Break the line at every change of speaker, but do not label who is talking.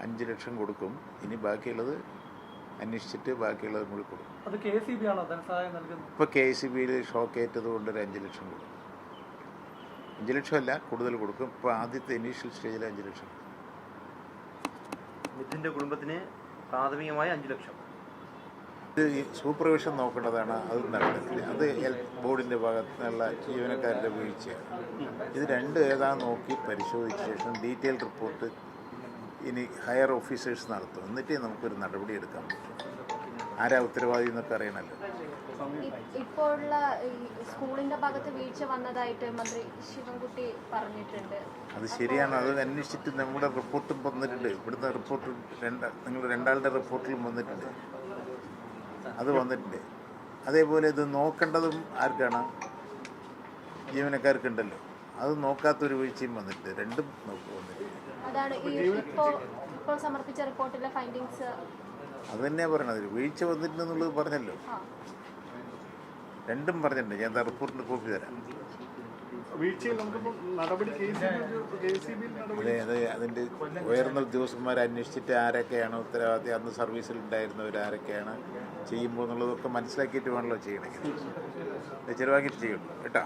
5 ലക്ഷം കൊടുക്കും. ഇനി ബാക്കിയുള്ളത് അന്വേഷിച്ചിട്ട് ബാക്കിയുള്ളത് കൂടി കൊടുക്കും.
അത് KCB ആണോ ധനസഹായം നൽകുന്നത്?
ഇപ്പോൾ KCBയിൽ ഷോക്ക് ഏറ്റത് കൊണ്ട് ഒരു 5 ലക്ഷം കൊടുക്കും. 5 ലക്ഷമല്ല, കൂടുതൽ കൊടുക്കും. ഇപ്പോൾ ആദ്യത്തെ ഇനീഷ്യൽ സ്റ്റേജിൽ 5 ലക്ഷം.
മിഥുൻ്റെ കുടുംബത്തിന് പ്രാഥമികമായി 5 ലക്ഷം.
ഇത് സൂപ്പർവിഷൻ നോക്കേണ്ടതാണ്. അത് നടന്നിട്ടില്ല. അത് ഹെൽത്ത് ബോർഡിൻ്റെ ഭാഗത്തു നിന്നുള്ള ജീവനക്കാരുടെ വീഴ്ചയാണ്. ഇത് രണ്ടും ഏതാണെന്ന് നോക്കി പരിശോധിച്ച ശേഷം ഡീറ്റെയിൽ റിപ്പോർട്ട് ഇനി ഹയർ ഓഫീസേഴ്സ് നടത്തും. എന്നിട്ടേ നമുക്കൊരു നടപടി എടുക്കാൻ പറ്റും. ആരാ ഉത്തരവാദി എന്നൊക്കെ അറിയണമല്ലോ.
ഇപ്പോഴുള്ള സ്കൂളിന്റെ ഭാഗത്ത് വീഴ്ച വന്നതായിട്ട് മന്ത്രി ശിവൻകുട്ടി പറഞ്ഞിട്ടുണ്ട്.
അത് ശരിയാണ്. അത് അന്വേഷിച്ചിട്ട് നമ്മുടെ റിപ്പോർട്ടും വന്നിട്ടുണ്ട്. ഇവിടുത്തെ റിപ്പോർട്ട് നിങ്ങൾ രണ്ടാളുടെ റിപ്പോർട്ടിലും വന്നിട്ടുണ്ട്. അത് വന്നിട്ടുണ്ട്. അതേപോലെ ഇത് നോക്കേണ്ടതും ആർക്കാണ്? ജീവനക്കാർക്കുണ്ടല്ലോ. അത് നോക്കാത്തൊരു വീഴ്ചയും വന്നിട്ടുണ്ട്. രണ്ടും വന്നിട്ടുണ്ട്.
അതാണ് ഇപ്പോൾ സമർപ്പിച്ച റിപ്പോർട്ടിലെ ഫൈൻഡിങ്സ്.
അത് തന്നെയാണ് പറയണത്. വീഴ്ച വന്നിട്ടുണ്ടെന്നുള്ളത് പറഞ്ഞല്ലോ. രണ്ടും പറഞ്ഞിട്ടുണ്ട്. ഞാൻ റിപ്പോർട്ടിൻ്റെ കോപ്പി തരാം. അതെ, അതിൻ്റെ ഉയർന്ന ഉദ്യോഗസ്ഥന്മാരെ അന്വേഷിച്ചിട്ട് ആരൊക്കെയാണ് ഉത്തരവാദിത്തം, അന്ന് സർവീസിലുണ്ടായിരുന്നവർ ആരൊക്കെയാണ് ചെയ്യുമ്പോൾ എന്നുള്ളതൊക്കെ മനസ്സിലാക്കിയിട്ട് വേണമല്ലോ ചെയ്യണമെങ്കിൽ. ചിലവാക്കിയിട്ട് ചെയ്യണം കേട്ടോ.